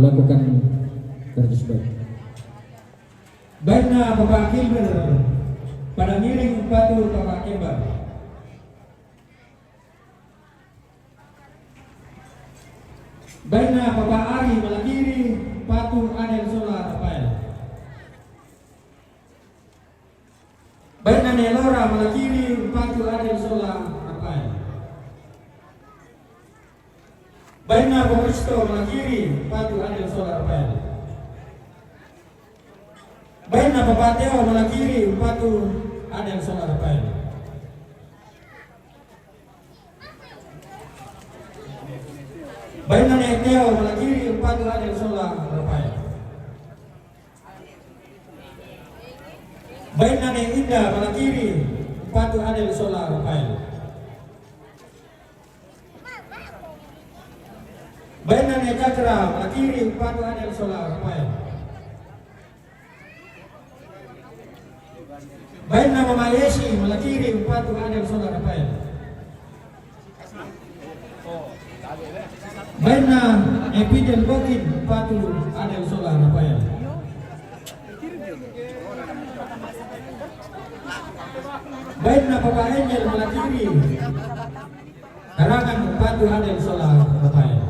melakukan kartus baik. Baiklah Bapak Gilbert pada miring batu Bapak Kembar. Baiklah Bapak Ari Malakiri Patu Adel Sola Rafael. Baiklah Nelora Malakiri Patu Adel Sola Rafael. Baiklah Bapak Isto Malakiri Patu Adel Sola Rafael. Baiklah Bapak Teo Malakiri Patu Adel Sola Rafael. Baiklah Nek Teo Malakiri Patu Adel Sola Rafael. Baiklah Nek Indah Malakiri Patu Adel Sola Rafael. Baiklah Nek Cakra Malakiri Patu Adel Sola Rafael. Baiklah Mama Yesi Malakiri Patu Adel Sola Rafael. Baiklah Epidel Bokin Patu Adel Sola Rafael. Baiklah Bapak Angel Malakiri Karangan Patu Adel Sola Rafael.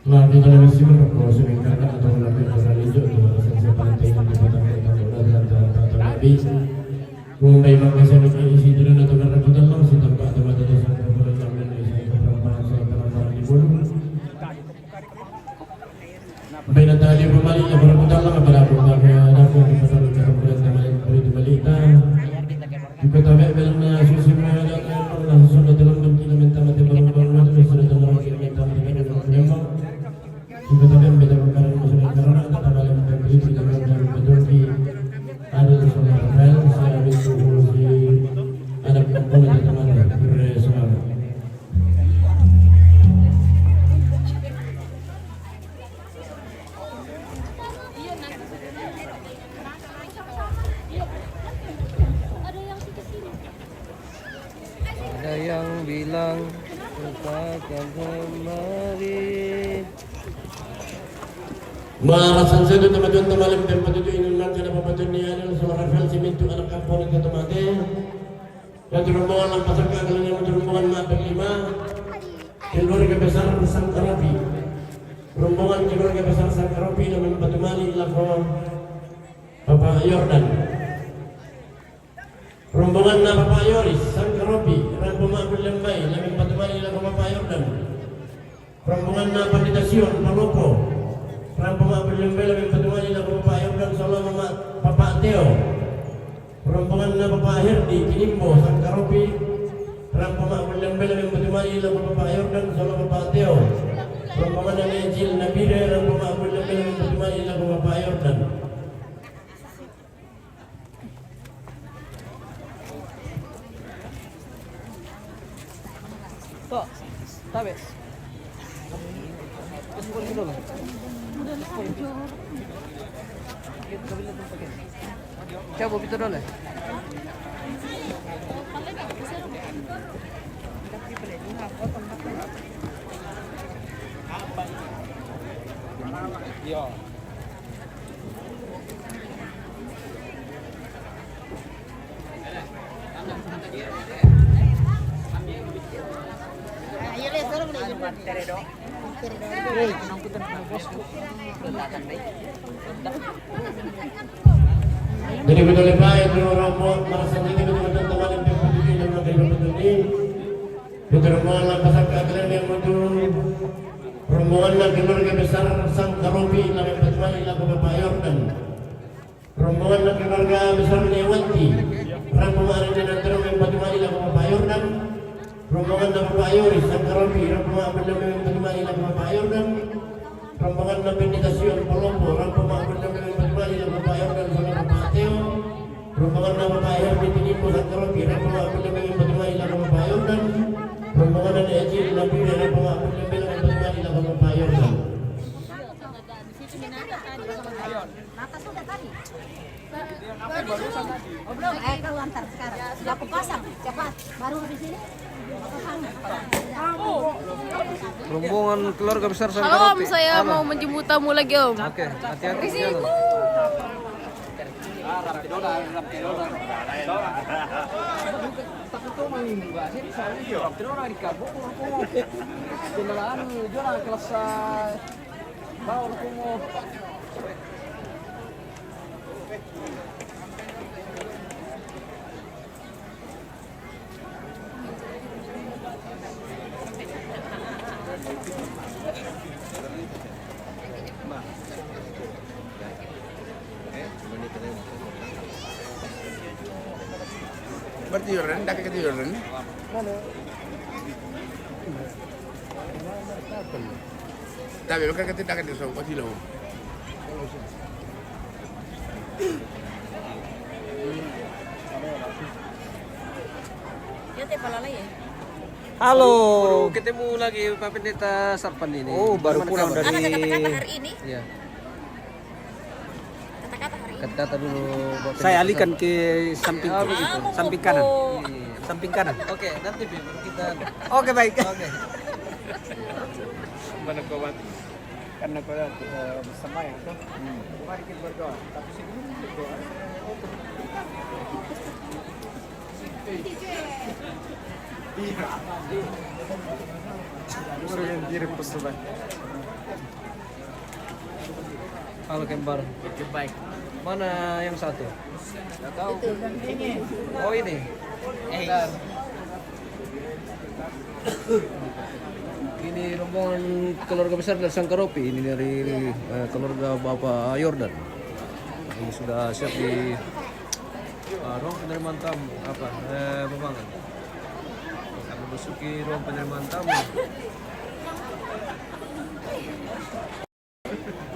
Nah, kita lebih simak kalau semingkana atau lebih besar hijau itu alasan saya paling tinggal di kota kota atau lebih Mumbai makasih isi jalan atau kerabutan lo si tempat tempat itu sampai pada jaminan isi keterampilan saya penamparan di bulu. Baik tadi kembali yang kerabutan lo kepada pakai aku di pasar kemudian teman beri di balita. Jika tamek belakangnya susi mereka pernah sudah dalam bentuk minta mati baru itu sudah dalam minta mati memang. Jika tamek beda perkara masalah karena kata malam beri di dalam betul di ada bersama Rafael saya itu si anak perempuan teman bersama. Ada yang bilang lupakan kemarin. Marasan saya itu teman-teman malam tempat itu inulan karena pembantuan ni ada sama Rafael Simintu anak kampung itu temate. Dan rombongan lampasan kagaknya rombongan mak berlima. Keluarga besar Sangkarapi. Rombongan keluarga besar Sangkarapi dan membantu mali lafo Bapak Yordan. Rombongan na Bapak Yoris Sangkarapi rombongan mak berlembai dan membantu mali lafo Bapak Yordan. Rombongan na Panditasion Palopo. Rombongan berlembel lebih pertemuan ila Bapak Yordan sama Mama Bapak Teo. Rombongan na Bapak Herdi Kinimbo Sangkaropi. Rombongan berlembel lebih pertemuan ila Bapak Yordan sama Bapak Teo. Rombongan na Ejil Nabire rombongan berlembel lebih pertemuan ila Bapak Yordan. Kok, tabes. Sepuluh kilo lah. Coba kita dulu. Iya. Jadi betul baik rombongan merasa ini betul teman yang berpeduli dan berpeduli. Betul rombongan pasal keadilan yang betul. Rombongan keluarga besar Sangkaropi yang bertemani lagu Bapak Yordan. Rombongan keluarga besar Newanti. Rombongan yang bertemani lagu Bapak Yordan. Rombongan Bapak Yoris Sangkaropi. Rombongan yang bertemani lagu Bapak Yordan. Rombongan Penditasion Palombo. Rombongan yang bertemani lagu Bapak Yordan sama Bapak Teo. Rombongan Bapak Herdi Tinimbo Sangkaropi. Rombongan yang bertemani lagu Bapak Yordan. Rombongan Ejil Nabire. Rombongan yang bertemani lagu Bapak Yordan. Nata sudah tadi. Oh belum, kalau antar sekarang. Sudah aku pasang, cepat. Baru habis ini. Rombongan keluarga besar Halo Om, Sangkaropi. saya Halo. mau menjemput tamu lagi Om. Oke, hati-hati di jalan. Bertiuran, dah ketiuran. Tapi mereka ketidak kan dia sama silo. Ya teh pala ya. Halo, ketemu lagi Pak Pendeta Sarpan ini. Oh, baru pulang kabar? dari- Ada kata-kata hari ini? Iya, Kata-kata hari ini. kata dulu Pak Pendeta Saya alihkan Sarpan. ke samping Ah, begitu. samping kanan. Iya. Samping kanan. Oke, nanti Bim, kita Oke, baik. Oke. Mana kau karena kau bersama ya tuh. Mari kita berdoa. Tapi sebelum berdoa, Halo Kembar. baik. Mana yang satu? Oh ini. Bentar. Ini rombongan keluarga besar dari Sangkaropi. Ini dari keluarga Bapak Yordan. Ini sudah siap di ruang penerimaan tamu. Apa? Babangan. Akan memasuki ruang penerimaan tamu.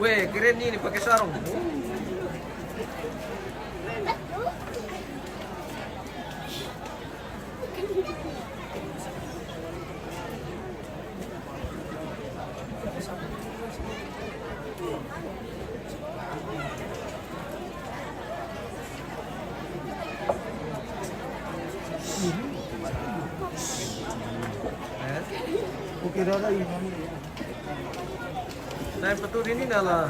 Weh, keren ini pakai sarung. Kukira na yun. Nah, betul ini lah.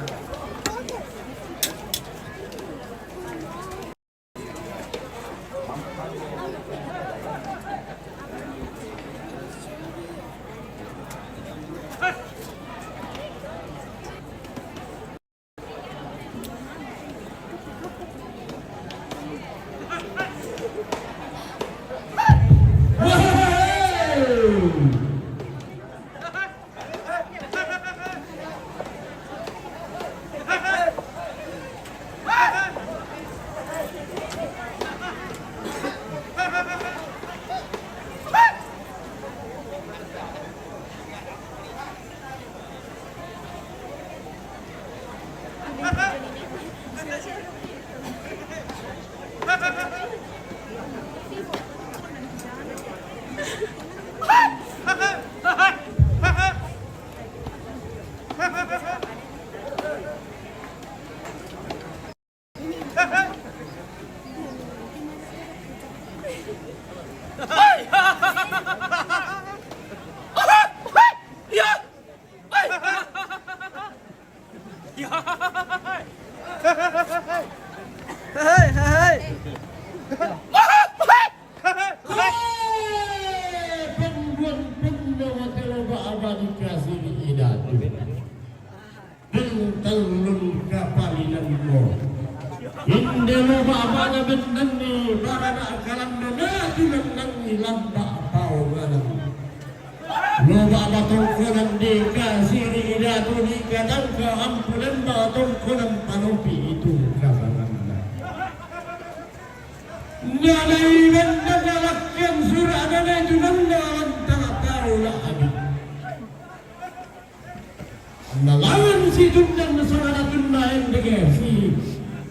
Melawan si Jundang masalah tunda yang si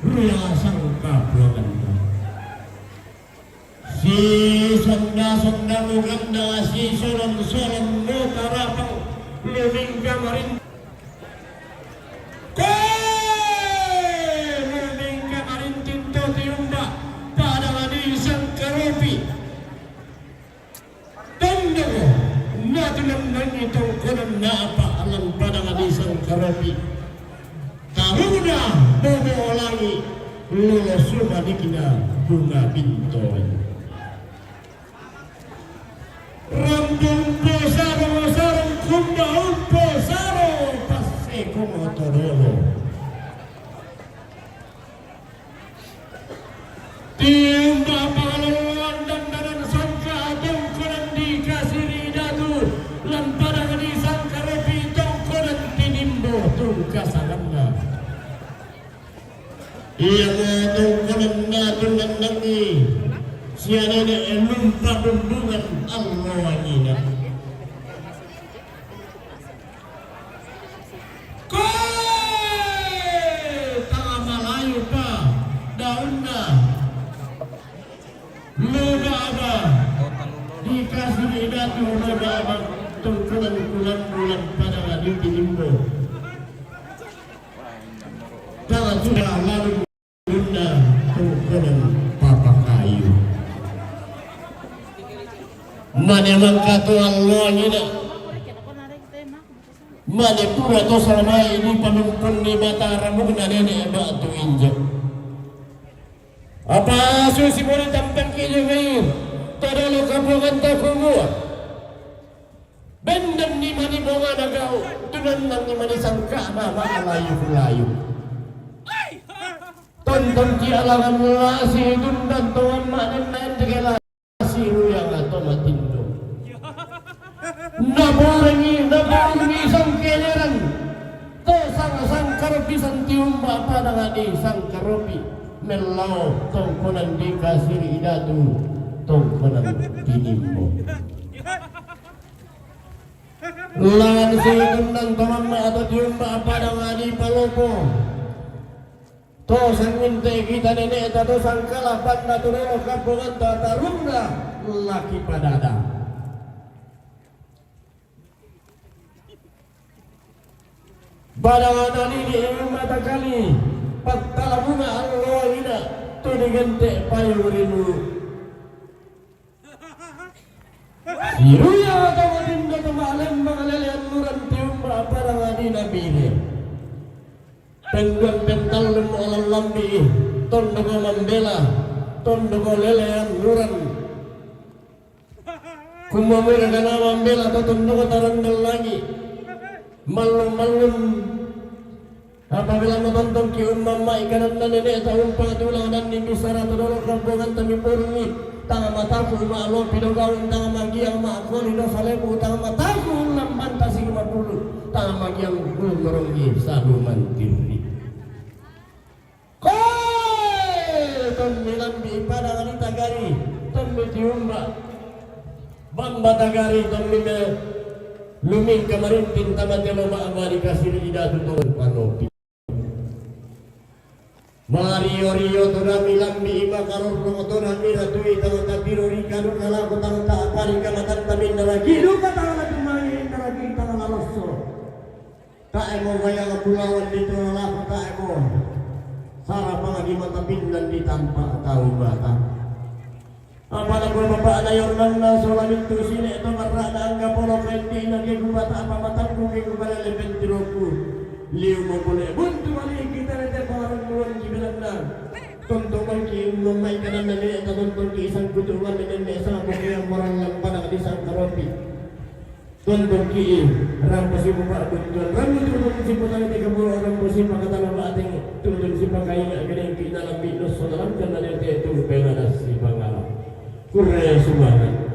Ruya Sangka Bloganda si sonda muganda si solon motarapang luming kamarin luming kamarin tinto tiumba pada isang karopi dan itong kunan na apa alam padang isang karopi. Taruna bobolangi lulusuma di kina bunga bintoy. Rambung posaro sarang kumbaon posaro paseko motorolo. Timba pahlawan dan daran sangka atong kunan di kasiri datu lan padang di sangka repi tong kunan tinimbo tung kasalamna. Iya mo tong kunan na tunan nangi siya nene elumpa bundungan Allah ina. Tanga malayo pa daun na loga aba dikasih idatu loga aba tungkulan bulan pada ngadi tilimbo. Tanga sudah lalu bunda tungkulan papa kayu. Mana mangkatu Allah ina. Mana pura to selama ini penumpang di Batara mungkin nenek batu injak. Apa susi mo rin tampang kinyo ngayon? Tadalo ka po kanta kumuha. Bendam ni mani bunga nagaw. Tunan lang ni mani sangka na makalayo-layo. Tonton ti alangan lasi dundan tuan manin main tegela siru yang ato matindo. Naburangi isang keleran. To sang karopi sang tiumba pa na nga di sang karopi. Melau tongkonan di kasiri idatu tongkonan tinimbo. Langan si tundang tamang atau tiumba apa dengan di palopo. To sanginte kita nenek atau sangkala panda turelo kapungan tatarunda laki padada. Badangan ini mata kali. Pagtalabuna Allah ina to digante payurinu. Siruya tawadin na tumalan mangalalian nuran tiumba parang adina bini. Tenggang bental lemu alam lambi tondo ko mambela tondo ko lelean nuran. Kumamira ka na mambela to tondo ko tarandal lagi. Malum apabila menonton ki umma ikanan na nenek tahun patulang dan nimi sara todoro kampungan tami purni tanga mataku ma'alo pinogawin tanga magiang ma'akoni do salebu tanga mataku lamban tasing mapulu tanga magiang gulurungi saduman tiri koi tombilan bi padang ni tagari tombi tiumba bamba tagari tombi me luming kamarintin tamatelo ma'amari kasiri idatu tuan panopi Mario to nami lambi iba karor to nami ratui tahu tabiru rikanu kala ko tahu tak apari kamatan tamin lagi lu kata lagi main lagi tahu laloso tak emo gaya pulauan di tola ko tak emo sarap mga di mata pindan di tanpa tahu bata apa na ko bapak na yornan na solamit tu sini ito marana ang kapolo pwede na kikubata apa matan ko kikubala lebentiroku liu mo boleh buntu balik kita nanti parang bulan kibilang na tonton ki umay ka na nali at tonton ki isang kutuan na nesa mo kaya marang lang pa na isang karopi tonton ki rampasi mo pa kutuan ramu tulong si po tayo tiga puluh orang musim makatala ba ating tulong si pagkain na ganyan kinalambit no so dalam ka na nito itong pera na si pangarap kuraya sumahan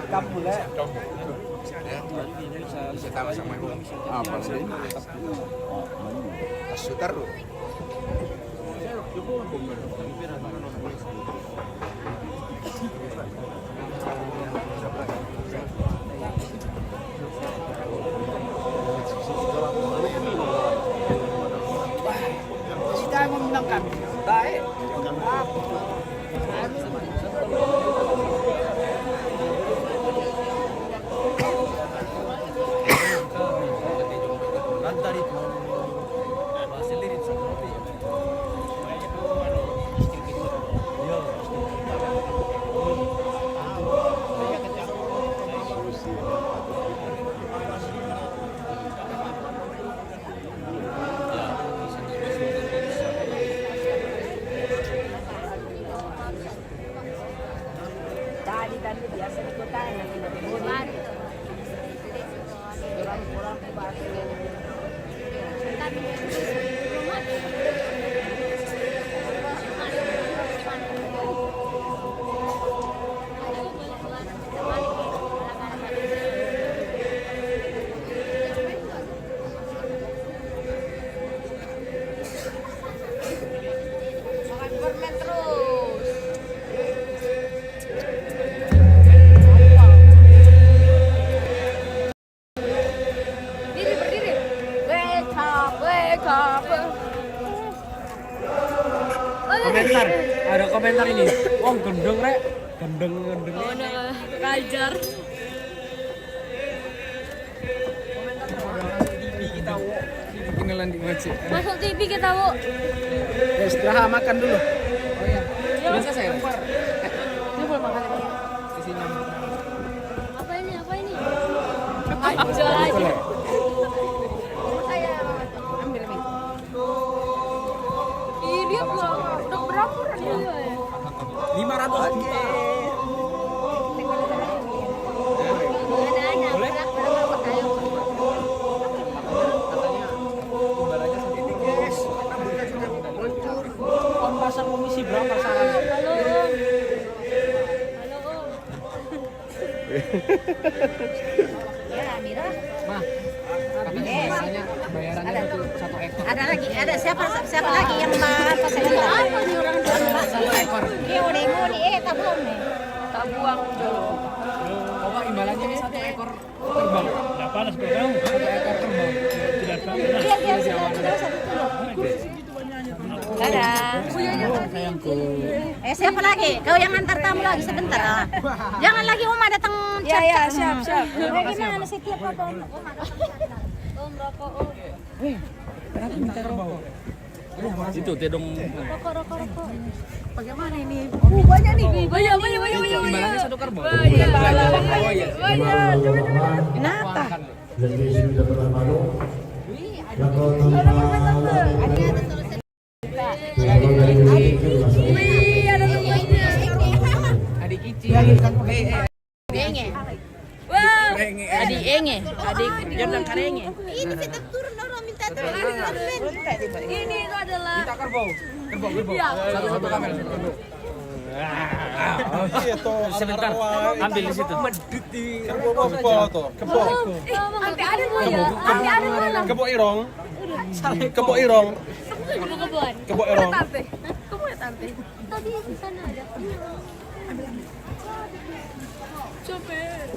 Kamu lah. Bisa tahu sama ibu. Apa sih? Sutar lu. Kita memenangkan. Baik. Tadi biasa di kota nanti bulan. Kurang batu. Makan permen terus. Berdiri. Wake up. Komentar, ada komentar ini. Wong gendeng rek, gendeng. Oh, ngajar. Kenalan di ngoceh. Masuk TV kita, Bu. Ya istirahat makan dulu. Oh iya. Belum selesai. Ini boleh makan lagi. Di sini. Apa ini? Jual aja. Saya Ambil nih. Ih, dia udah berapa dia ya? 500 juta. Boleh? Pembahasan komisi berapa saran? Halo, Om. Ya, Mira. Mah. Tapi biasanya bayarannya satu ekor. Ada siapa lagi yang apa saya Apa nih orang tua? 1 ekor. dia udah tak belum nih. Tak buang dulu. Coba imbalannya nih 1 ekor kerbau. Tidak panas kau kamu. 1 ekor kerbau. Tidak panas. Dia sudah 1 kilo. Dadah. Siapa lagi? Kau yang antar tamu lagi sebentar lah. Jangan lagi Oma datang chat. Ya, siap. Gimana setiap apa Oma? Om rokok, Om. Kenapa minta kerbau? Itu tedong Rokok. Bagaimana ini? Banyak nih. Banyak. Imbalannya 1 kerbau. Banyak. Oh iya. Kenapa? Jadi sudah pernah malu. Yang kau Wih, ada temannya. Adik kicil. Enge. Wah, Adik Enge. adik Jordan Karenge. Ini kita turun orang minta turun. Ini itu adalah Minta kerbau. Kerbau. Iya. Satu kamera, 1 kerbau. sebentar. Ambil di situ. Sampai ada mana? Sampai ada mana? Kebo irong. Kebo irong. Kebuan. Kebo irong. Tante. Kamu ya tante? Tadi di sana ada. Capek.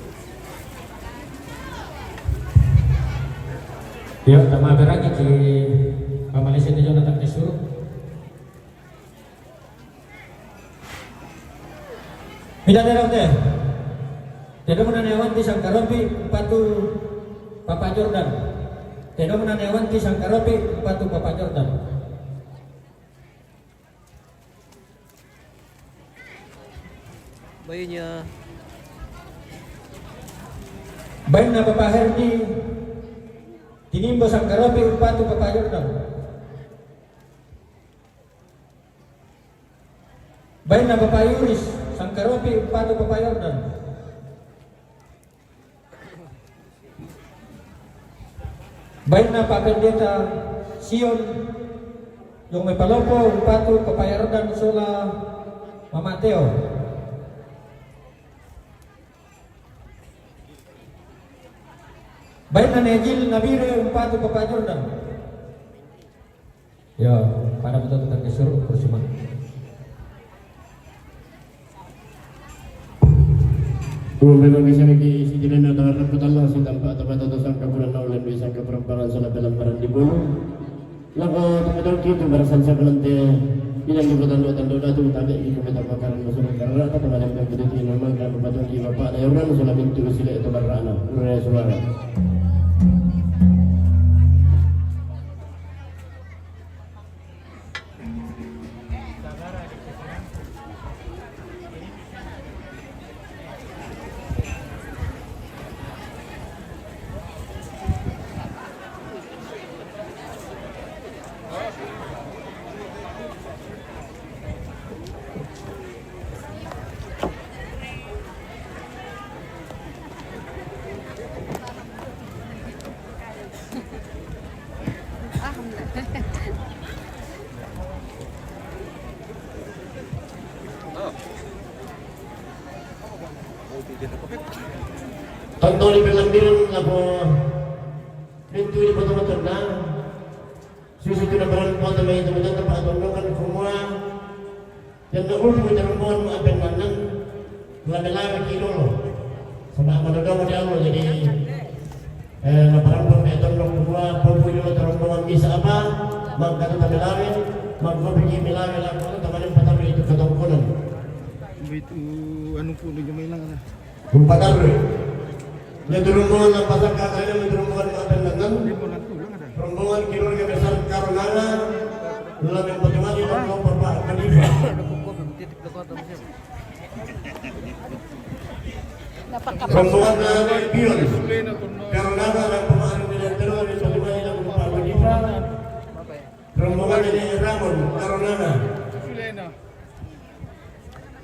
Ya, tama beragi di Malaysia di Jonathan Disuruh. Tidak ada teh. Tidak menanewan di Sangkaropi Patu Papa Jordan. Tidak menanewan di Sangkaropi Patu Papa Jordan. Bayinya Baik na Bapak Herdi Tinimbo Sangkaropi Upatu Bapak Jordan. Baik na Bapak Yuris Sangkaropi Upatu Bapak Jordan. Baik na Pak Pendeta Sion yung may palopo Upatu Bapak Jordan Sola Mama Teo. Baik na Nejil Nabire Upatu Bapak Jordan. Ya, pada betul-betul kesuruh percuma. Memang bisa bagi si jiran atau rapat Allah si tanpa atau sangka bulan awal bisa sangka perampangan salah dalam barang di bulu. Lalu teman-teman kita berasan sekelante tidak dibutuhkan tanda tu tak ada ikut kita bakaran masalah karena apa teman-teman yang kita ini memang kami betul di bapak ada orang sudah minta sila itu berana urus suara. Tentu di bilang ako dito di betul-betul na susu itu nabaran po na may teman tempat kan semua dan naul mo terumbon aben manan lama kilo sama menodong di Allah jadi nabaran po may terumbon semua pembunuh terumbon bisa apa magkano tagalawin magbibigay milawin lang po tamanin patabi itu katungkulan Itu anu po medyo may lang na. patabi Nedurungan ang pasangkakaya, nedurungan ang abendangan rombongan keluarga besar Karunana dalam yang pertama di dalam Bapak Kadifa rombongan dari Pion Karunana dan pemahaman yang terlalu di pertama di dalam Bapak Kadifa rombongan dari Ramon Karunana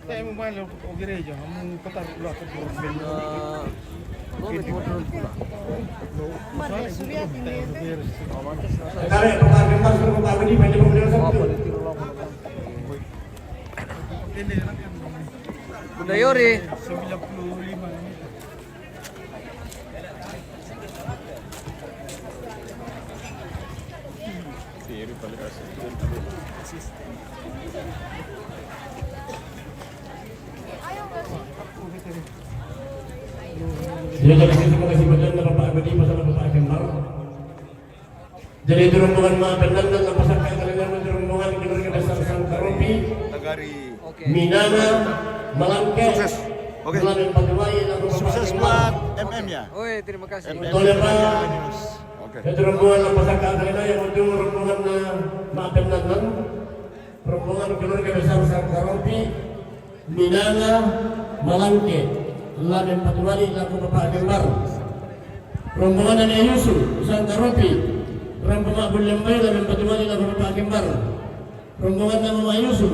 Saya mau main ke gereja, mau petar pula ke Kare pemahaman masuk Bapak Kadifa di Bapak Sabtu Bunda Yori. 95. Jadi dari sisi kasih badan dan Bapak Abadi masalah Bapak Kemar. Jadi itu rombongan Maabenan dan pasangkan kalian itu rombongan keluarga besar Sangkaropi, Minana, Malangke, Melalui Patuai dan Sukses buat MM ya. Oi, terima kasih. Betul ya Pak. Itu rombongan pasangkan kalian yang itu rombongan Maabenan dan rombongan keluarga besar Sangkaropi, Minana, Malangke. Laden Patuwali laku Bapak Kembar rombongan dari Yusuf Sangkaropi rombongan Abdul Lembay Laden Patuwali laku Bapak Kembar rombongan nama Yusuf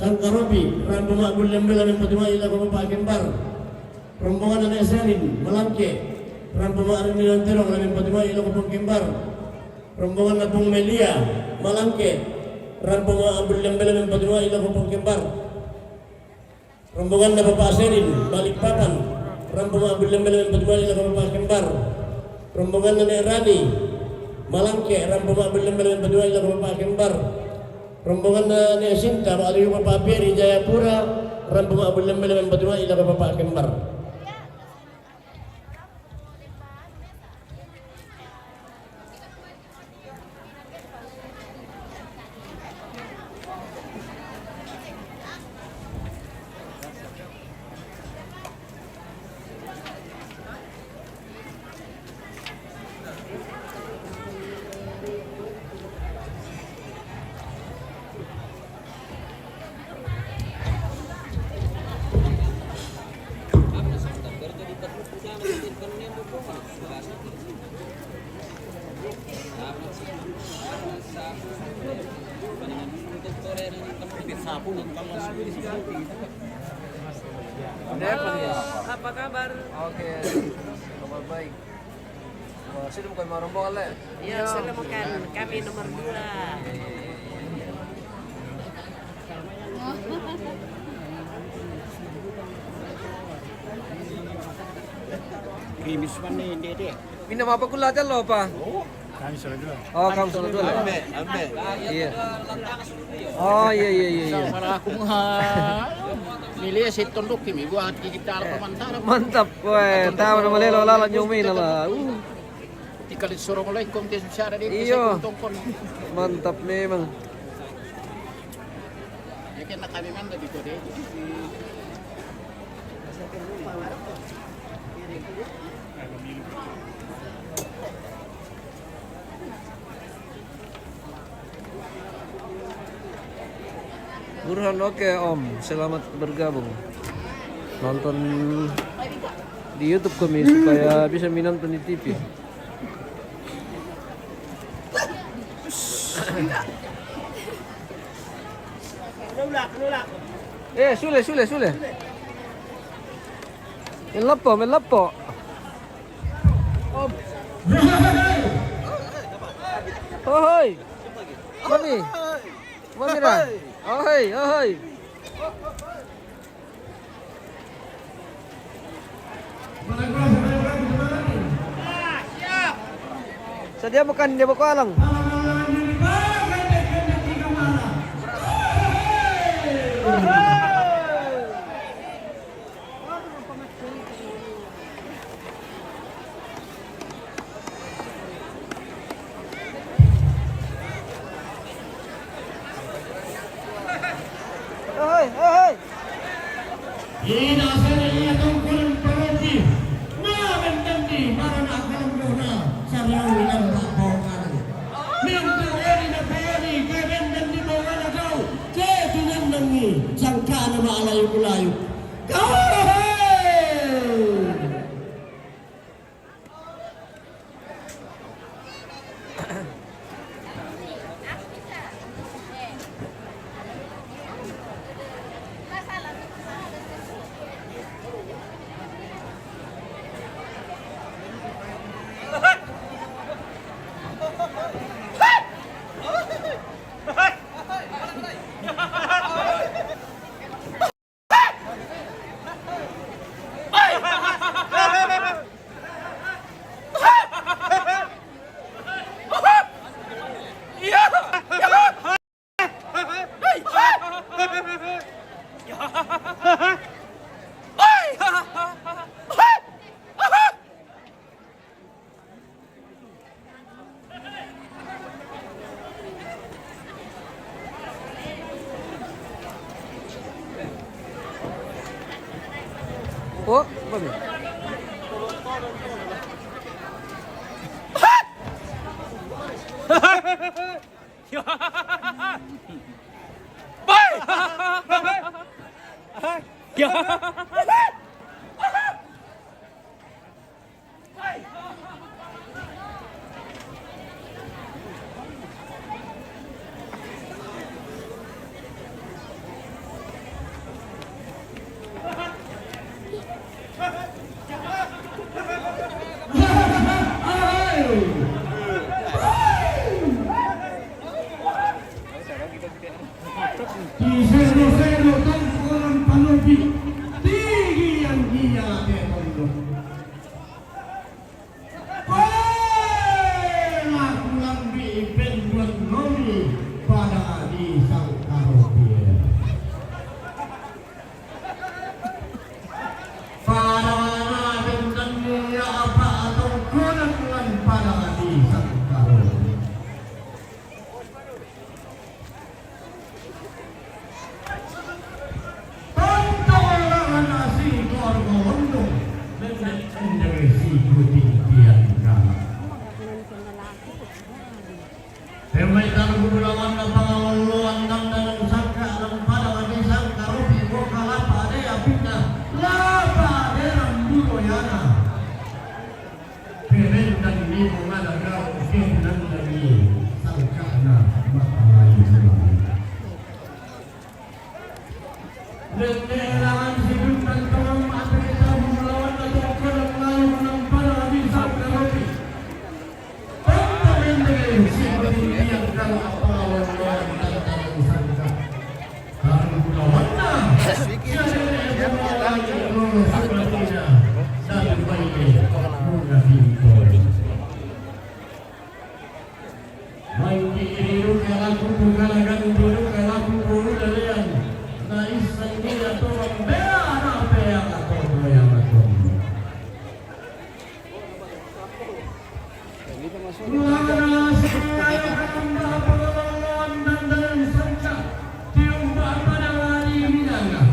Sangkaropi rombongan Abdul Lembay Laden Patuwali laku Bapak Kembar rombongan dari Serin Malangke rombongan Armi Lanterong Laden Patuwali laku Bapak Kembar rombongan Abung Melia Malangke rombongan Abdul Lembay Laden Patuwali laku Bapak Kembar rombongan Bapak Serin Balikpapan rombongan Abdul Lembel Patuwali laku Bapak Kembar rombongan Nenek Rani Malangke rombongan Abdul Lembel Patuwali laku Bapak Kembar rombongan Nenek Sinta Pak Aliyu Bapak Piri Jayapura rombongan Abdul Lembel Patuwali laku Bapak Kembar. Apa kabar? Oke, kabar baik. Wah, sini bukan mau rombongan le? Ya, saya makan kami nomor 2. Grimis man ni, hindi. Minum apa gula aja lo apa? Kami sudah dulu. Oh, kamu sudah dulu. Iya. Oh, iya. Para aku milih si tunduk kimi, gua kita pemantara. Mantap, weh. Tahu nama lelo lalan nyumi nala. Tikalit Assalamualaikum ti syara dito Iyo. sa tungkol. Mantap memang. Ya kaya kami man dito de. Burhan, oke Om, selamat bergabung. Nonton di YouTube kami supaya bisa menonton di TV. Sule. Melapo. Hohoi. Mami ra. Ohoi. Sedia bukan dia buku alang. Hei. Ina sana iya tungkulun perogi. Ngawen tandi marana kalam dona sarang wilang babokan. Mintu eri na payani keben tandi bawala kau. Ke tunan nangi sangka na maalayu kulayu. Oh, bagus. Sero tungkulun panubi tinggi yang dia demondo. Aku lambi penduan nomi pada di Sangkaropi. Para bintang mulia apa atau kulan pada di Sangkaropi. kalaku bukalagan dulu kalaku bulu dalian na isang dia to ang bea na bea ato yang ato Luara sekaya kanda pagalawan dandan sanca tiumba panangani minanga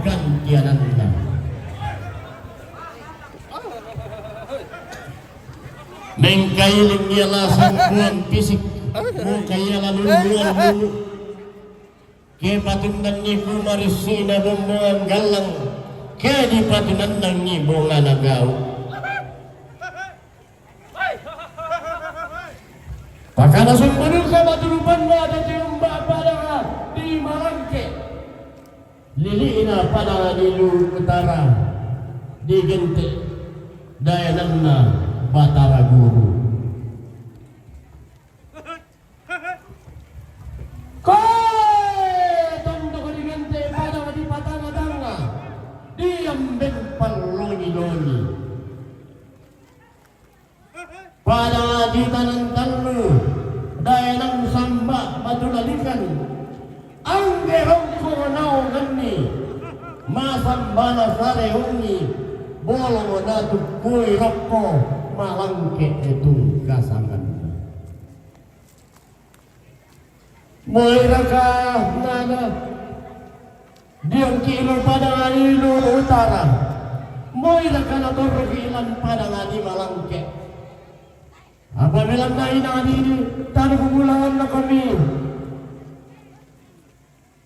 gantiananda mengkailing dia langsung buang fisik mau kaya lalu buang ke patunan ni bumarisina bumbungan galang ke di patunan nang ni bunga nagau pakana sumbunul ka matulupan mo ada tiumba padanga di Malangke liliina padanga di Luhur Utara di Gente dayananna Batara Guru tondo ko di Gente padanga di Patangadanga di Ambeng Paloni-loni padanga di Tanantallu dayanang Samba Madulalikan ang gerong ko gani masambana sarehungi bolong na tukoy rokko Malangke itu kasangan moira ka nana diang kilo pada Luhur Utara moira ka na ilan pada di Malangke apabila nainani tanah pemulangan na kami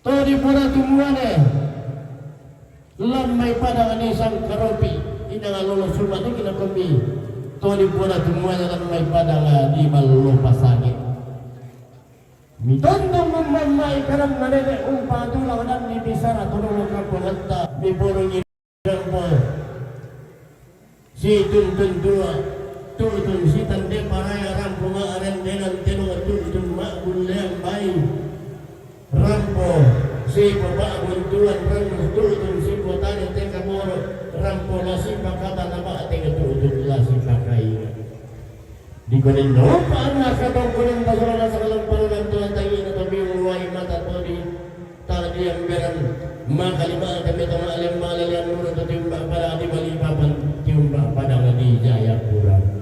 Tori pura tumuane lamai pada isang karopi inang lolo sumati kina kami tori pura tumuane lamai pada di Malolo Pasangit mitondong memamai karang nalele umpatu lawanan ni bisara tulung kapulanta mi borong irangpo si tuntun dua tutun si tande paraya rampunga aren dengan tenung tutun mak buleang bayi rampo si bapa buntuan rangus tutun si botani teka moro rampo lasi pakata nama teka tutun lasi pakai di kuning no panas katong kuning pasarana sakalang parunan tuan tangi na tabi uruai mata to di tadi yang beran makalima kami tama alam malalian nurut tiumba pada di Balikpapan tiumba pada di Jayapura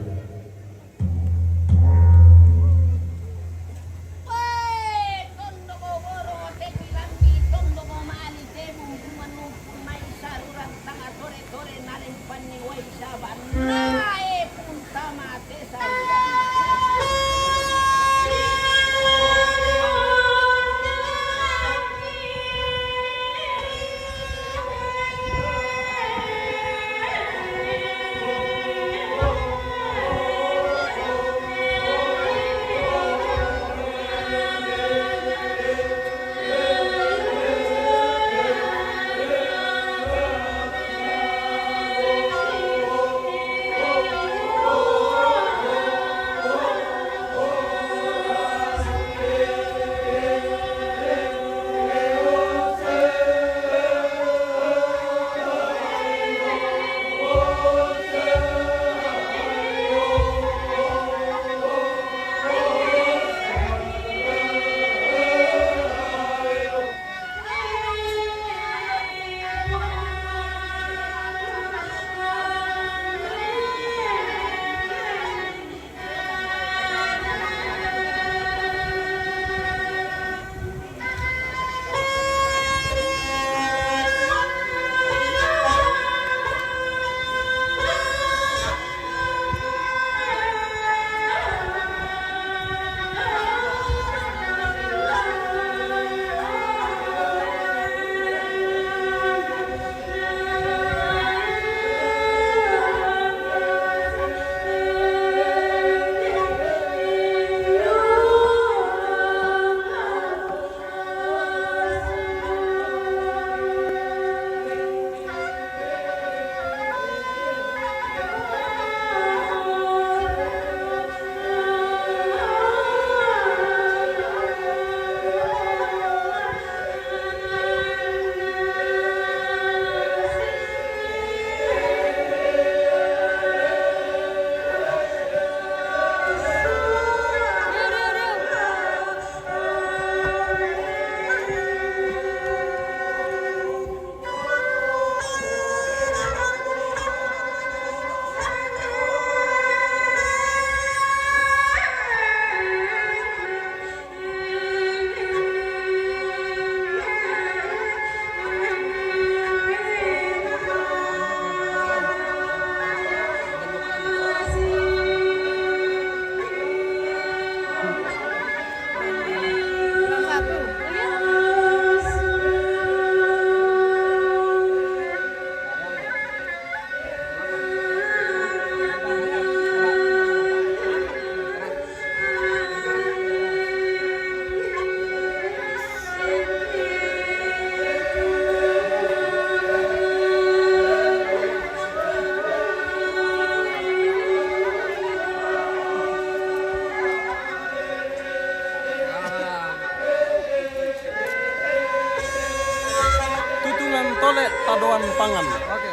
lapangan. Oke.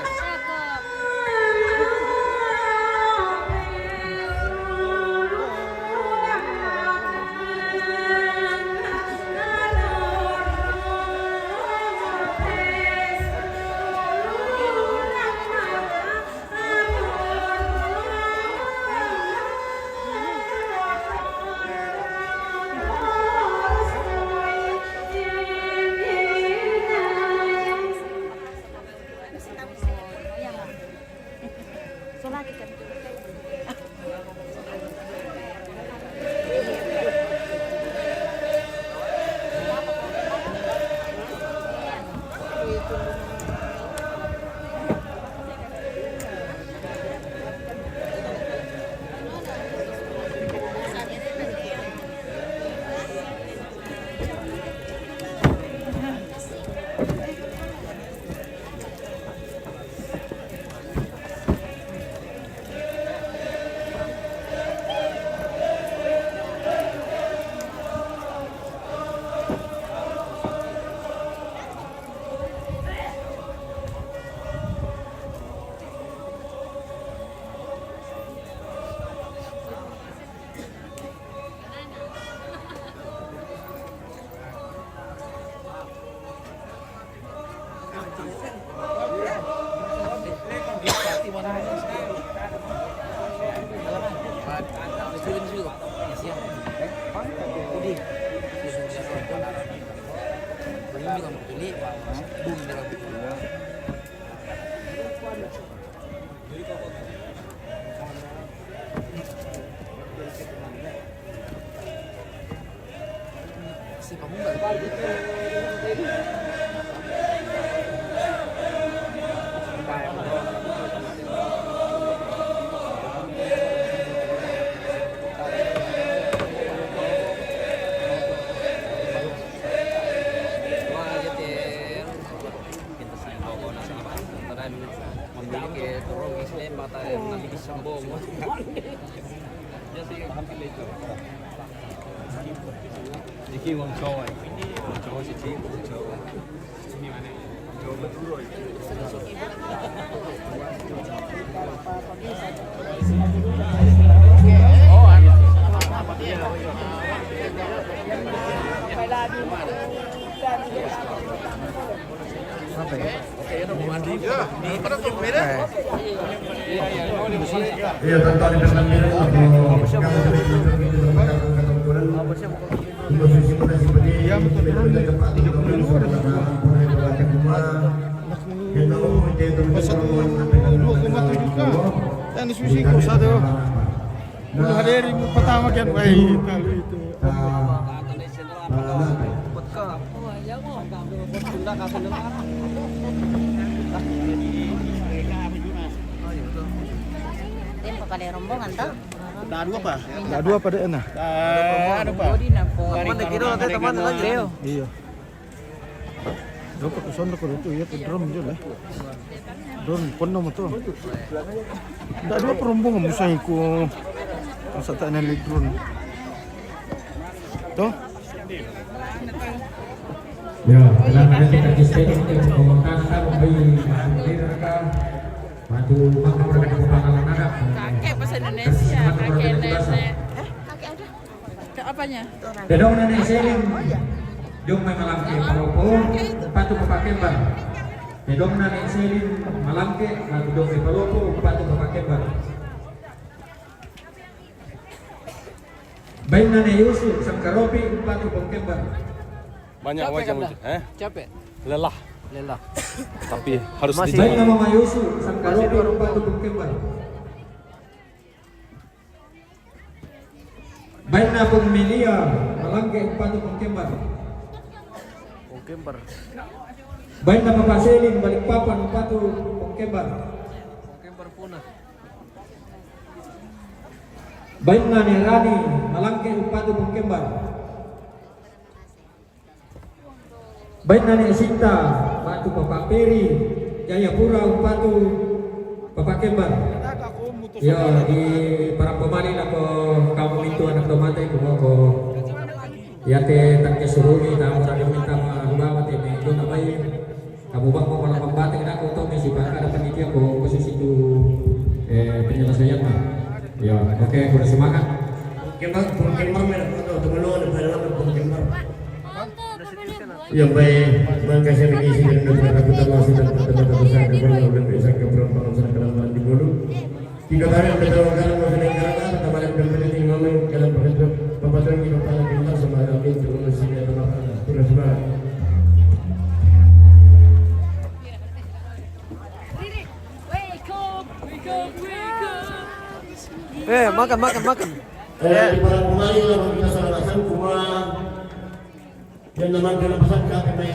Iya, tanpa diperlanjutkan Dan diskusi kok satu. Dulu hari pertama kan, wah itu. Tempo pada rombongan toh. Dah dua pada enak. Ada apa? Teman dek kira nanti teman lagi Leo. Iya. Dapat kesan ko itu ya ke drum je lah. Drum penuh mo to. Dah dua perombongan musay ko. Masa tak nalig drone. Toh? Ya, dalam ada kita disediakan untuk mengangkat memberi mereka maju makmur dengan kepala anak. Kakek bahasa Indonesia, kakek nenek. Kakek ada. Ke apanya? Dedong nenek selim. Dong may malangke paropo, patu papakemban. Dedong nenek selim malangke, maju dong may paropo, patu papakemban. Bain nenek Yusuf Sangkaropi, patu papakemban. Banyak wajah Capek. lelah, tapi harus Bain dijaga. nama Yusuf Sangkaropi, patu papakemban. Bain na pemilia malangke, patu papakemban. Kembar. Baik nama Pak Selim Balikpapan patu Pongkembar. Kembar punah. Baik Nani Rani Malangke patu Pongkembar. Baik Nani Sinta patu Bapak Peri Jayapura patu Bapak Kembar. Ya di para pemali ako kamu itu anak domate ko ko. Ya te tangke suruni tamu tadi minta maaf te me do na bay kamu bang mo pala pambate na ko komisi Pak ada panitia khusus itu penyelesaian Pak. Ya, oke, udah semangat. Pengkemar merah foto, teman-teman ada pada pengkemar. Yang baik, makasih bagi isi dan negara utama sedang berteman besar kepada dan besar keberapa besar kedalam di bulu. Tiga hari yang betul dalam masalah kerana kemarin berpendek imam dalam perhitungan pembacaan kita pada kita sama kami turun mesin dan makan terus semangat. Makan. Di para pemain yang kita sarankan cuma yang nama dalam pesan kami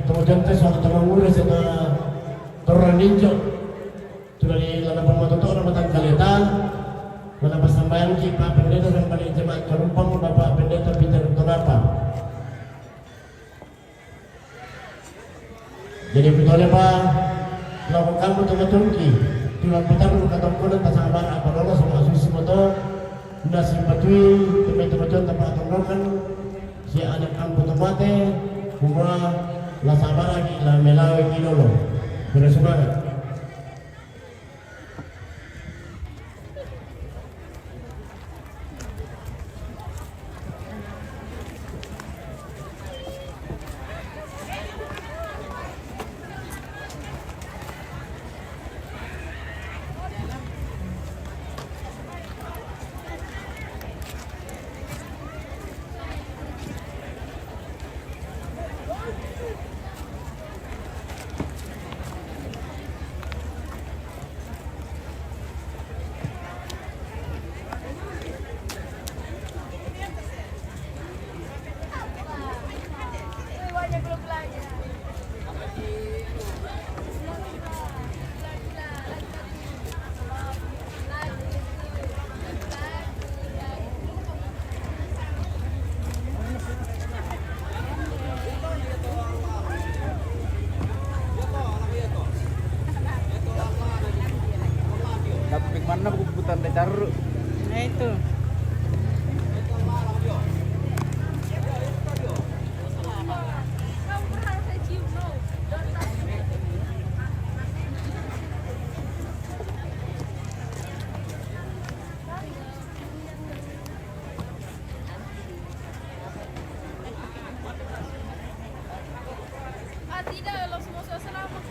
teman-teman tes atau teman muda serta orang ninja sudah di lana pemotong orang matang kaleta lana persambayan ki Pak Pendeta dan Balik Jemaat Karumpang Bapak Pendeta Peter Tonapa. Jadi betul Pak lakukan betul-betul ki tulang putar buka tongkonan pasang barang apa lolos sama susi motor nasi patui teman-teman tempat tongkonan si anak kampung tempatnya semua la sabar lagi la melawe kilolo bersemangat. Mana bukutan lecar? Nah itu. Tidak, los mozos selamat.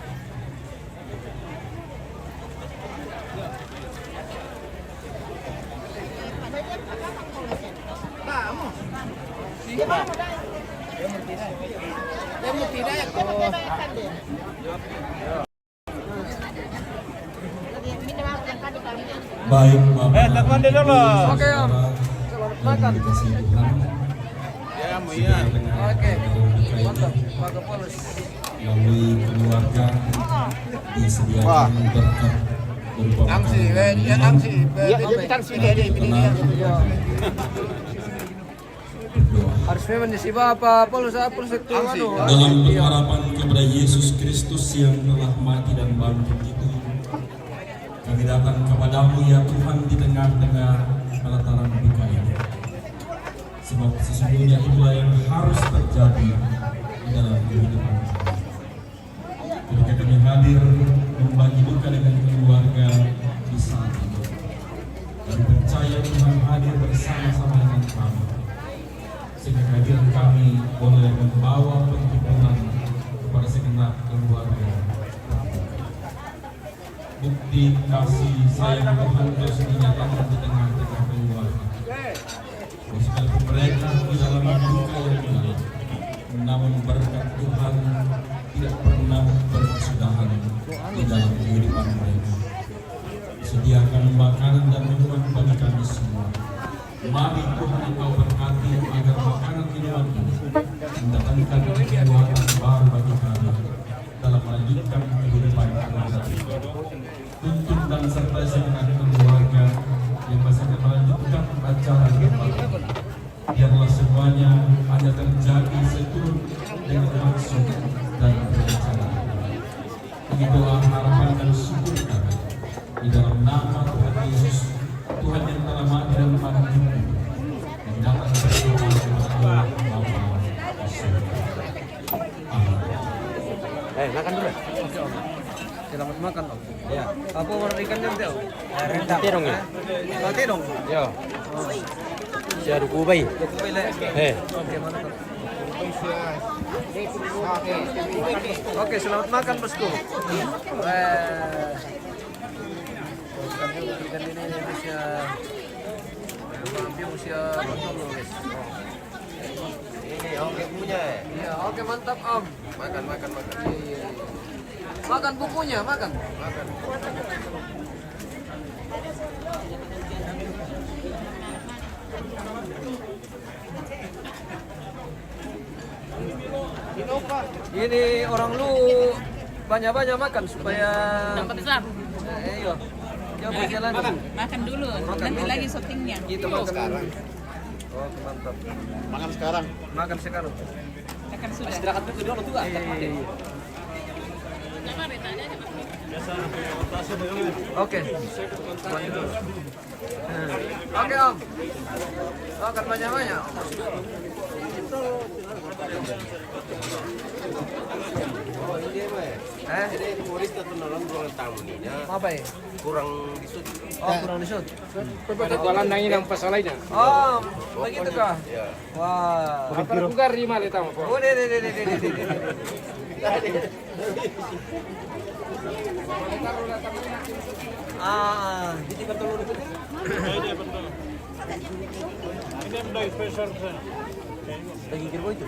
Baik, Bapak. teman dia dulu. Oke, Om. makan. Dikasih Tuhan. Ya, Muian. Oke, mantap. Pak Kapolres. Melalui keluarga disediakan berkat berupa Angsi, dia angsi. Dia berdoa. Harus memang si Bapak Polres itu Dalam pengharapan kepada Yesus Kristus yang telah mati dan bangkit itu, kami datang kepadamu ya Tuhan di tengah-tengah pelataran duka ini. Sebab sesungguhnya itulah yang harus terjadi di dalam kehidupan kami. Ketika kami hadir membagi duka dengan keluarga di saat itu, kami percaya Tuhan hadir bersama-sama dengan kami. Sehingga kehadiran kami boleh membawa penghibur kepada segenap keluarga. Bukti kasih sayang Tuhan terus dinyatakan di tengah-tengah keluarga. Meskipun mereka di dalam duka yang berat, namun berkat Tuhan tidak pernah berkesudahan di dalam kehidupan mereka. Sediakan makanan dan minuman bagi kami semua. Mari Tuhan Engkau berkati agar makanan minuman ini mendatangkan kekuatan baru bagi kami dalam melanjutkan kehidupan kami. Tuntun dan sertai segenap keluarga yang masih akan melanjutkan acara depan. Biarlah semuanya hanya terjadi seturut dengan maksud dan rencana. Ini doa harapan dan syukur kami di dalam nama Tuhan Yesus, Tuhan yang telah mati dan bangkit, yang datang berdoa kepada Bapa di surga. Amin. makan dulu. Selamat makan Om. Ya. Apa warna ikannya nanti Om? Rendang. Terong ya. Terong. Ya. Siya dukubay. Oke, mantap. Oke, selamat makan bosku. Ikan ini bisa hampir usia berapa guys? Ini oke punya. Iya, oke mantap Om. Makan. Iya. Makan bukunya, makan. Ini orang lu banyak-banyak makan supaya Dapat besar. Iya. Coba jalan. Makan dulu, nanti oke. lagi syutingnya. Gitu makan sekarang. Oke, mantap. Makan sekarang. Makan sekarang. Makan sudah. Istirahat dulu dulu tuh. Iya. Oke. Oke Om. Makan banyak-banyak. Ini humorista tuh nolong kurang tamunya. Apa ya? Kurang disut. Oh, kurang disut. Jualan nangin ang pasalay na. Oh, begitu kah? Ya. Wah. Apa lugar di Malita mo? Oh, deh. Ah, Ini special. daging kirbo itu.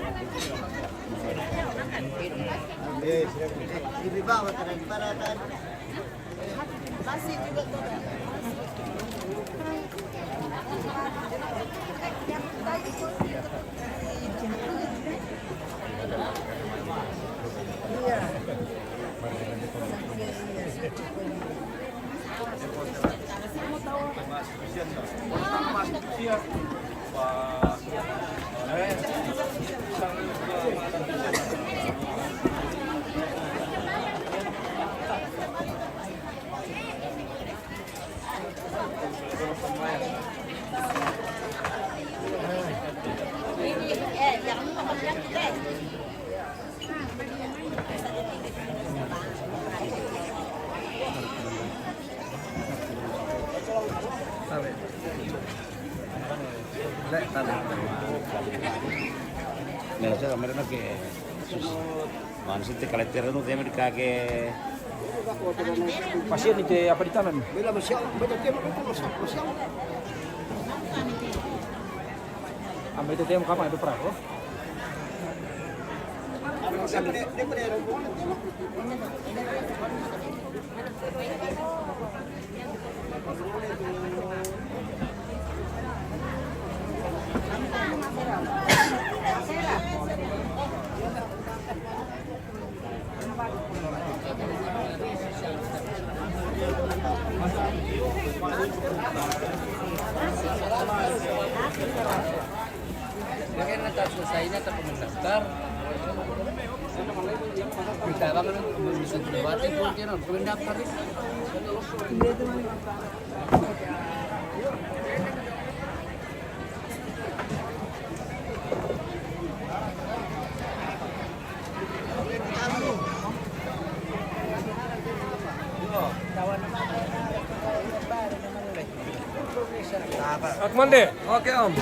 Nella sera merenda che ma non siete calettere non teme di cage Pasien ite apa di tanan? Ambil itu temu kapan itu perahu? Mungkin nanti selesainya mendaftar. Kita bangun bisa dilewati pun kira mendaftar. Akmande. Oke Om.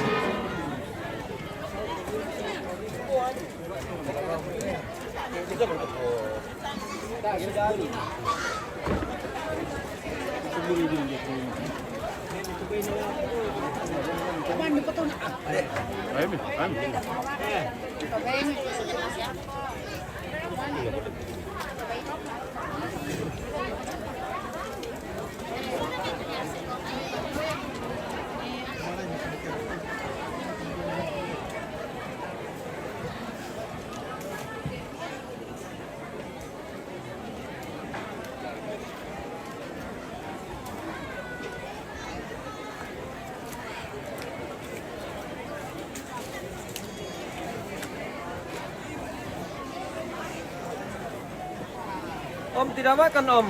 Om tidak makan Om?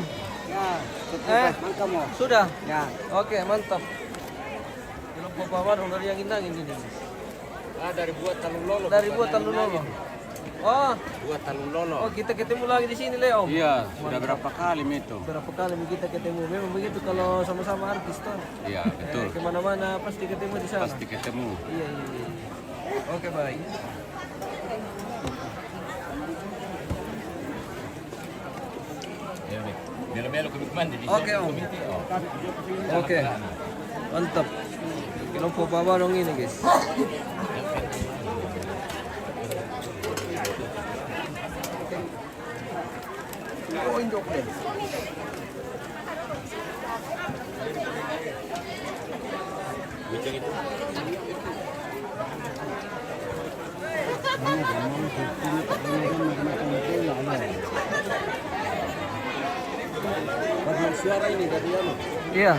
Ya, sudah? Ya. Oke, mantap. Belum bawa dari yang inang ini. Dari buat talun lolo. Dari buat talun lolo. Oh, Buat Talung Lolo. oh kita ketemu lagi di sini, Le, Om. Iya, sudah berapa kali itu? Berapa kali kita ketemu? Memang begitu kalau sama-sama artis toh. Iya, betul. Kemana-mana pasti ketemu di sana. Pasti ketemu. Iya. Oke, baik. Melo-melo kami mandi di Oke, Om. Oke. Mantap. Kelompok Babarong ini, guys. Bijak itu. Bagian suara ini dari anu. Iya.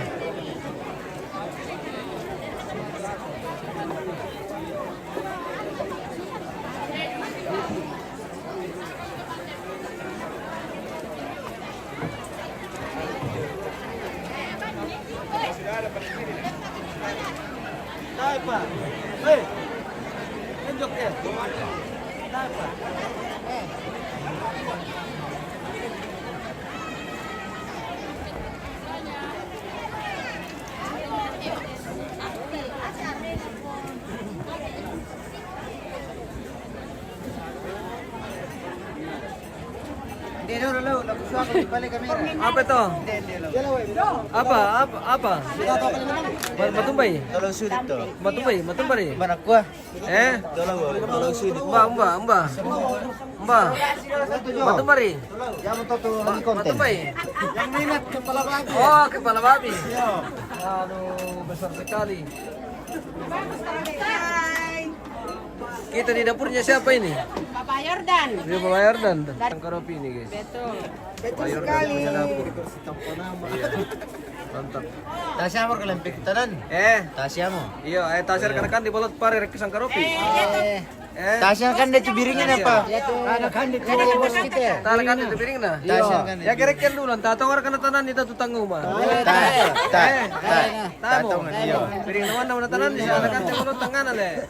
Apa? Hei. Tunjuk ya. Apa? Apa itu? Apa? Matumbay. Tolong sudut to. Matumbay. Mana kuah? Tolong sudut. Mbak. Matumbay. Yang mau lagi konten. Matumbay. Yang minat kepala babi. Oh, kepala babi. Aduh, besar sekali. Kita di dapurnya siapa ini? Bapak Yordan. Dia Bapak Yordan. Sangkaropi ini, guys. Betul. Bapak Yordan punya dapur. Iya. Mantap. Tasya mo kalempik tanan. Tasya mo. Iya, tasir kan di bolot pare ke Sangkaropi. Tasya kan dia cubiringin apa? Anak kan dia bos kita. Tala kan itu piring na. Tasya kan. Ya kira-kira dulu, tatong orang kana tanan dito tutang uma. Tamo. Piring naman na tanan di sana kan bolot tanganan eh.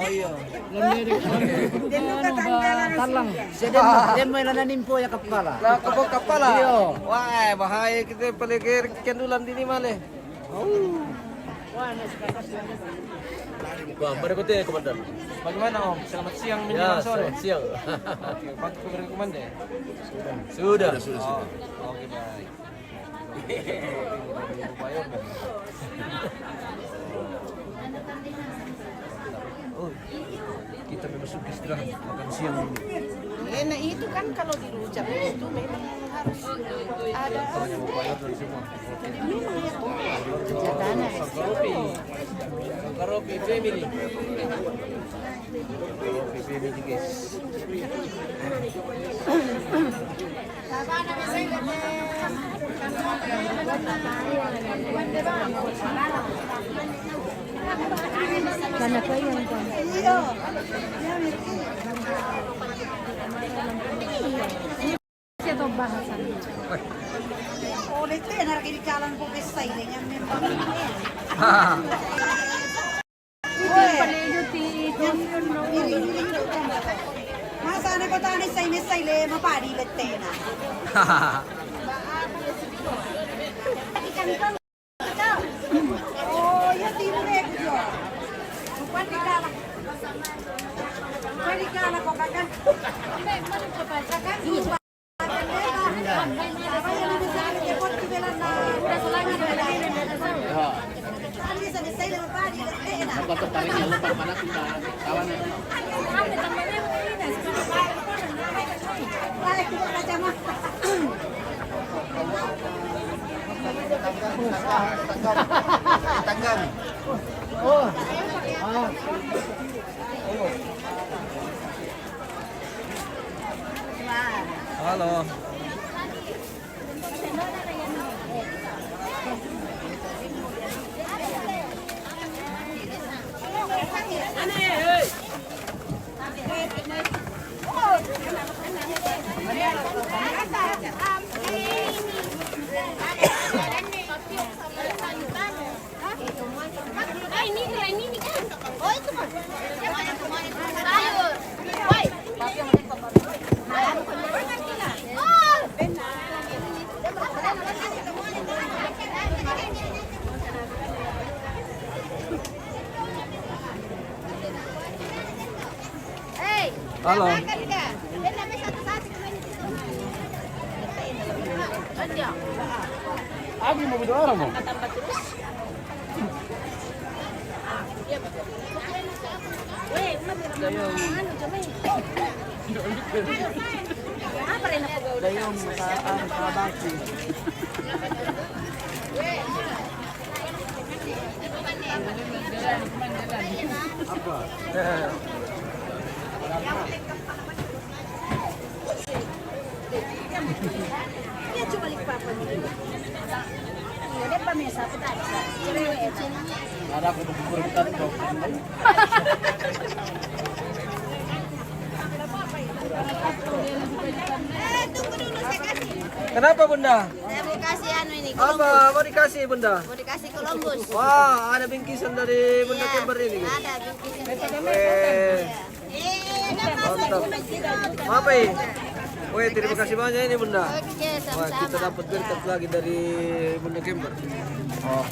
Oh iya. Talang. Dia mo ilanin po ya kepala. Lah kepala. Wah, bahaya kita paligir kendulan dini male. Wah, berikut ya, Komandan. Bagaimana, Om? Selamat siang menjelang sore. Selamat siang. Pak Komandan. Sudah. Oke, baik. Oh, kita memasuki istirahat makan siang ini. Nah itu kan kalau di rujak itu memang harus ada Sangkaropi family. Sangkaropi family, guys. Ito bahasan. ulit eh, narakilikalan po kay style niya. Masana ko tani sa inis style mapadilit tena. Oh, ya timo nek yo. Pwede ka ko kakan. Halo. Ini kan. Oh itu kan. Yang kemarin. Ayo. Woi. Halo. Abi mau berdoa orang mau. Dayong makabaki. Apa? Ya coba lihat papa nih. Ada pemesa putar. Ada aku tuh kita tuh. Tunggu dulu saya kasih. Kenapa Bunda? Saya mau kasih anu ini. Apa mau dikasih Bunda? Mau dikasih Columbus. Wah, ada bingkisan dari Bunda Iya, Kembar ini. ada bingkisan. Mantap. Apa ini? Woi, terima kasih banyak ini Bunda. Oke, Wah, kita sama-sama. dapat berkat lagi dari Bunda Kembar. Oh,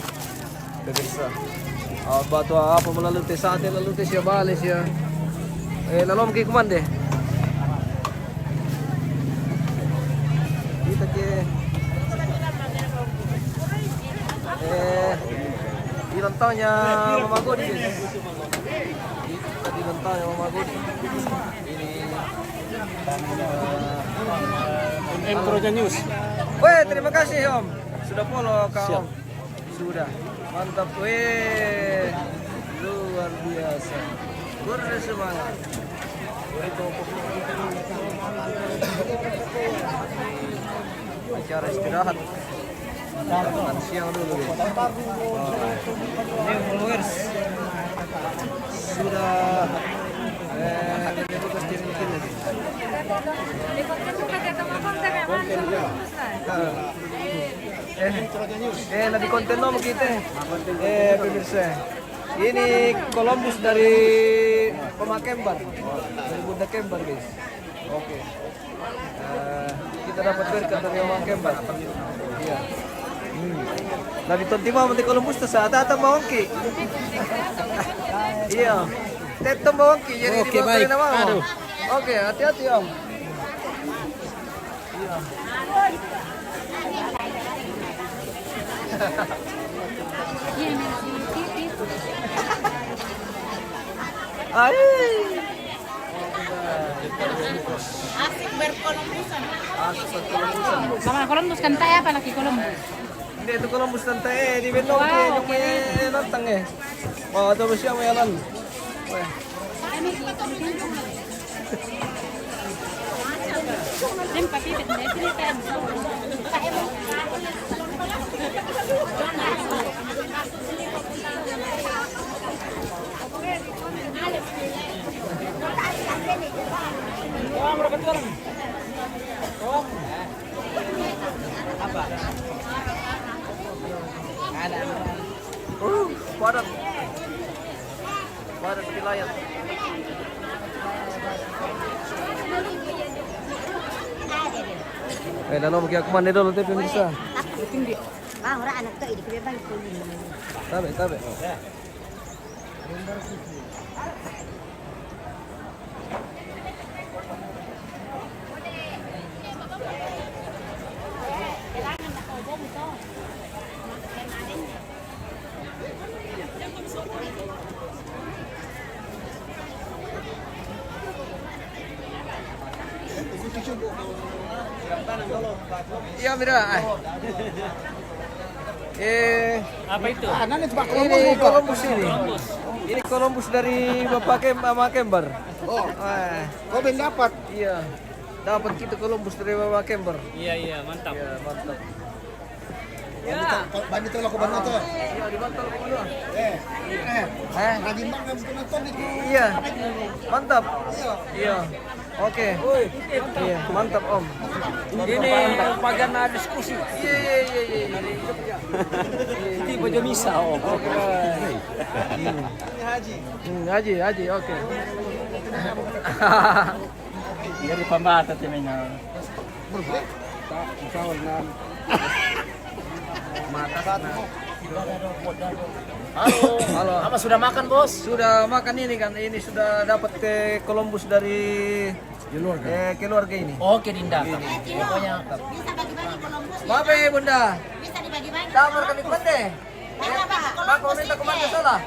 pemirsa. Batu apa melalui tes saat lalu tes ya balik ya. Lalu mungkin kemana deh? Kita ke di rantaunya Mama Godi. Di rantaunya Mama Godi. Ini Proja News. Weh, terima kasih Om. Sudah follow Kak Om. Sudah. Mantap weh. Luar biasa. Bersemangat. Acara istirahat. Makan siang dulu ya. Ini followers sudah tugas mungkin lagi. Lebih konten dong kita. Pemirsa. Ini Columbus dari Mama Kembar. Dari Bunda Kembar, guys. Oke. Kita dapat berkat dari Mama Kembar. Iya. Lebih tonti mau nanti Columbus tuh saat datang bawangki. Iya. Tetap bawangki jadi Oke, baik. Aduh. Oke, hati-hati Om. Iya. Asik berkolombusan. Sama Columbus kan tayo apa lagi Columbus? Hindi, ito Columbus ng tae. Di ba yung may nantang eh. Oh, ito ba siya may alam? Din papipit na pilitan. Padat. Padat wilayah. Lalu mau aku mandi dulu tapi pemirsa. Tinggi. Orang anak tuh ini kebeban kulit. Tabe. Iya, mira. Apa itu? Ini Columbus ini. Ini Columbus dari Bapak Mama Kembar. Oh, kau belum dapat? Iya. Dapat kita Columbus dari Mama Kembar. Iya, mantap. Iya, mantap. Banyak tuh lakukan itu. Iya, di mantap dulu. Lagi makan nonton itu. Iya. Mantap. Iya. Oke. Iya, mantap Om. Ini bagian diskusi. Iya. Di Bojo Misa, Om. Oke. Haji, oke. Dari pambata timnya. Mata sana. Halo. Apa sudah makan, Bos? Sudah makan ini kan? Ini sudah dapat ke Columbus dari keluarga ini. Oke, Dinda. Pokoknya Bisa bagi-bagi Columbus. Maaf ya Bunda. Bisa dibagi-bagi. Tamar kami kumande. Apa, Pak? Pak, kau minta kumande salah.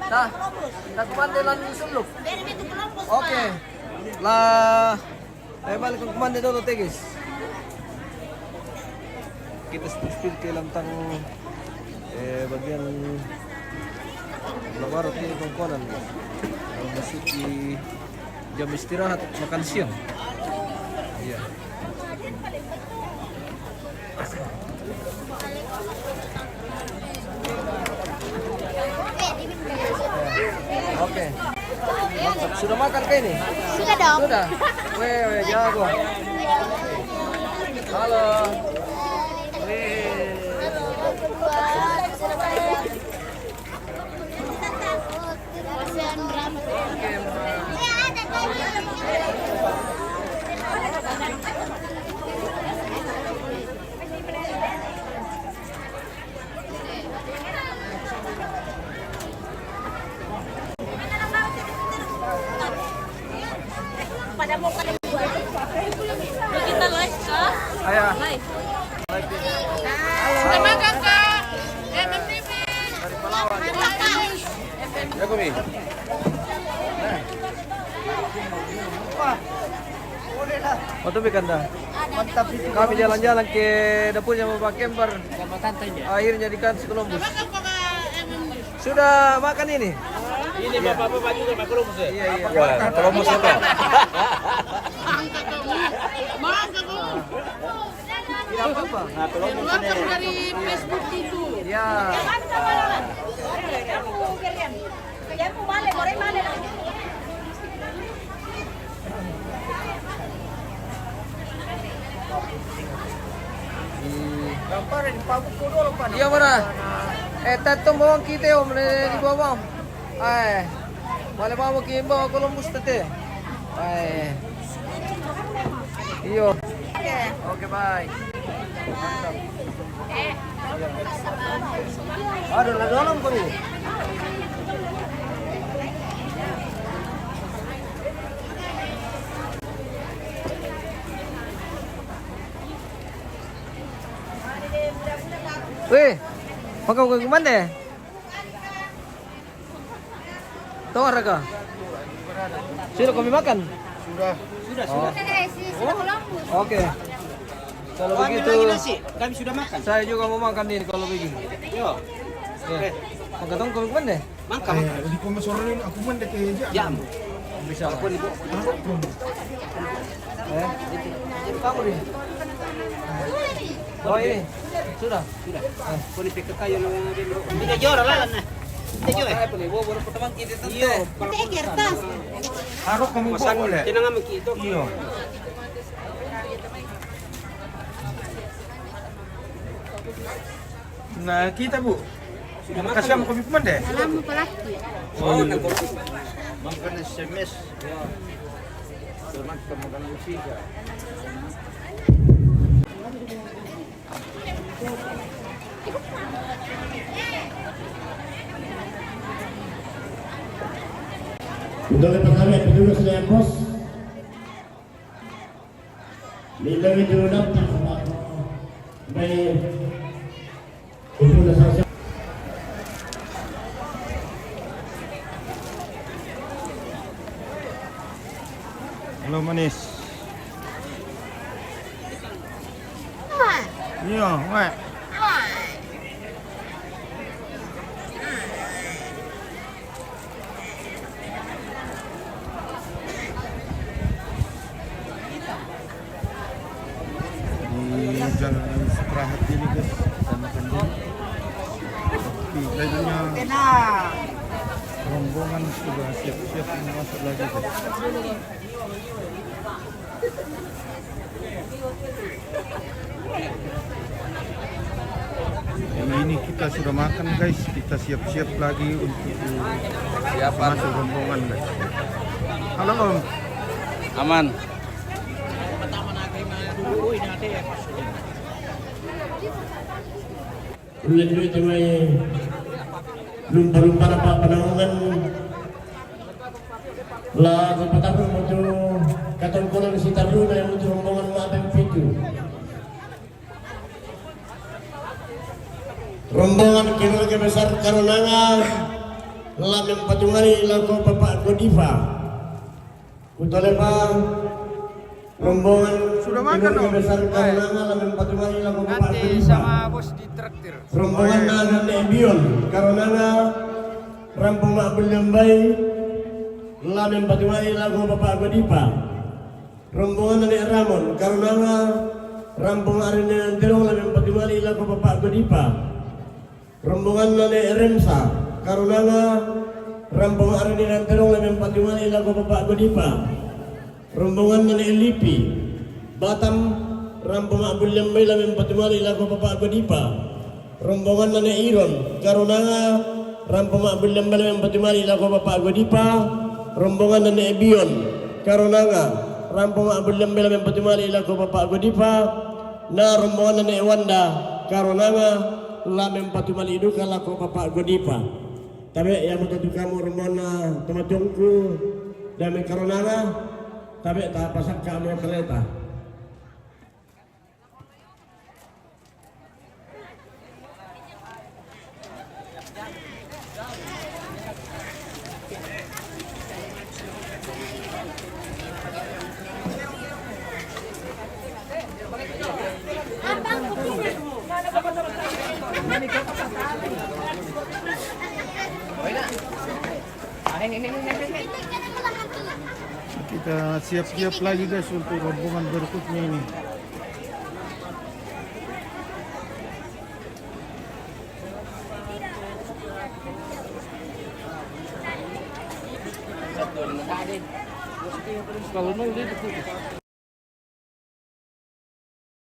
Nah, tak kumande lan suluk. Biar itu Columbus, Pak. Oke. Lah, balik ke kumande dulu tegis. Kita spill ke lantang bagian lawarot ni kongkonan. Masuk di jam istirahat makan siang. Iya. Oke. Mantap. Sudah makan kayak ini? Sudah dong. Sudah. Weh, jago. Halo. Kita live, Kak. Ayah. Live. Sudah makan, Kak. MMTV. Dari Palawan. Ya, Kumi. Mantap ikan dah. Mantap itu. Kami jalan-jalan ke dapurnya Bapak Kemper. Akhirnya dikasih Columbus. Sudah makan ini? ini Bapak juga makan Columbus ya? Iya, iya. Columbus apa? Tidak apa-apa. Nah, Columbus ini. Dari Facebook itu. Ya. Iya mana? Tato bawang kita om di bawah. Boleh bawa ke bawah Columbus tete. Iyo. Oke, bye. Mantap. Aduh, lah dalam kau ni. Weh, makan ke mana? Tahu harga? Sudah kami makan? Sudah. Oh. Sudah Columbus. Oke. Kalau begitu, Kami sudah makan. saya juga mau makan ini kalau begini. Yo. Ya. Makan tong kami mana? Makan. Di pemesoran aku mana ke Jam. Bisa. Apa nih bu? Itu kamu nih. Oh ini sudah. Kau ni pikir kayu nang dulu. Tidak jual lah nah. Tidak jual. Apa nih? Baru pertemuan kita tante. Iyo. Teh kertas. Harus kamu Masak boleh. tinang kami itu. Iya. Nah kita bu, makasih kamu kopi peman deh. Salam pelaki. Oh, nang kopi. Makan SMS. Teman makan musik. Untuk lepas kami penduduk Selayar Bos. Bila itu daftar sama baik untuk dasar. Halo manis. Iya, weh. Jalan istirahat ini guys, kita makan dulu. Tapi kayaknya rombongan sudah siap-siap masuk lagi guys. Yang ini kita sudah makan guys, kita siap-siap lagi untuk masuk rombongan guys. Halo Om. Aman. ulit itu may lumpa-lumpa na pa panahongan la kapataro mo to katungkulan si Tarlo na yung rombongan mo atang pito. Rombongan keluarga besar Karunanga lamang patungali lagu Bapak Godiva. Utole pa rombongan keluarga besar Karunanga lamang patungali lagu Bapak Godiva. Sama bos di traktir. Rombongan na Nebion Karunanga rampung Mabul Lembay lamang patungali lagu Bapak Godiva. Rombongan na Ramon Karunanga rampung Arina Terong lamang patungali lagu Bapak Godiva. Rombongan na Remsa Karunanga rampung Arina Terong lamang patungali lagu Bapak Godiva. Rombongan na Elipi Batam rampung Abul Lembay lamang patungali lagu Bapak Godiva. Rombongan na Iron Karunanga rampung Abul Lembay lamang patungali lagu Bapak Godiva. Rombongan na Ebion Karunanga rampung Abul Lembay lamang patungali lagu Bapak Godiva. Na rombongan na Wanda Karunanga lamang patungali duka lagu Bapak Godiva. Tabi yang matutu kamu rombongan na tumatungku dami Karunanga. Tabi tak pasak kamu kereta. Kita siap-siap lagi guys untuk rombongan berikutnya ini. Kalau mau dia